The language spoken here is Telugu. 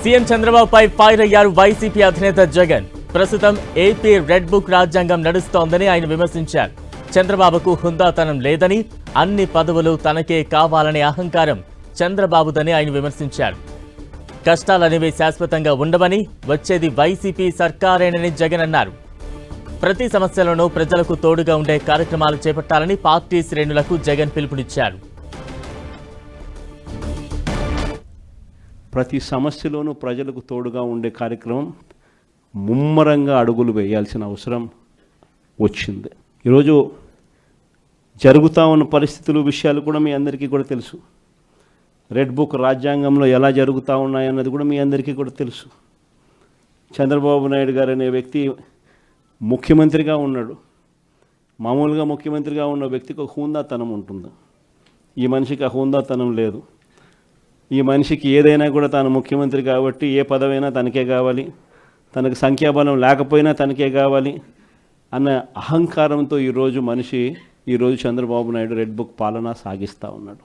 సీఎం చంద్రబాబుపై ఫైర్ అయ్యారు వైసీపీ అధినేత జగన్. ప్రస్తుతం ఏపీ రెడ్ బుక్ రాజ్యాంగం నడుస్తోందని ఆయన విమర్శించారు. చంద్రబాబుకు హుందాతనం లేదని, అన్ని పదవులు తనకే కావాలనే అహంకారం చంద్రబాబుదని ఆయన విమర్శించారు. కష్టాలనేవి శాశ్వతంగా ఉండవని, వచ్చేది వైసీపీ సర్కారేనని జగన్ అన్నారు. ప్రతి సమస్యలోనూ ప్రజలకు తోడుగా ఉండే కార్యక్రమాలు చేపట్టాలని పార్టీ శ్రేణులకు జగన్ పిలుపునిచ్చారు. ప్రతి సమస్యలోనూ ప్రజలకు తోడుగా ఉండే కార్యక్రమం ముమ్మరంగా అడుగులు వేయాల్సిన అవసరం వచ్చింది. ఈరోజు జరుగుతూ ఉన్న పరిస్థితులు, విషయాలు కూడా మీ అందరికీ కూడా తెలుసు. రెడ్ బుక్ రాజ్యాంగంలో ఎలా జరుగుతూ ఉన్నాయన్నది కూడా మీ అందరికీ కూడా తెలుసు. చంద్రబాబు నాయుడు గారు అనే వ్యక్తి ముఖ్యమంత్రిగా ఉన్నాడు. మామూలుగా ముఖ్యమంత్రిగా ఉన్న వ్యక్తికి ఒక హుందాతనం ఉంటుంది. ఈ మనిషికి ఆ హుందాతనం లేదు. ఈ మనిషికి ఏదైనా కూడా తాను ముఖ్యమంత్రి కాబట్టి ఏ పదవైనా తనకే కావాలి, తనకు సంఖ్యాబలం లేకపోయినా తనకే కావాలి అన్న అహంకారంతో ఈరోజు చంద్రబాబు నాయుడు రెడ్ బుక్ పాలన సాగిస్తూ ఉన్నాడు.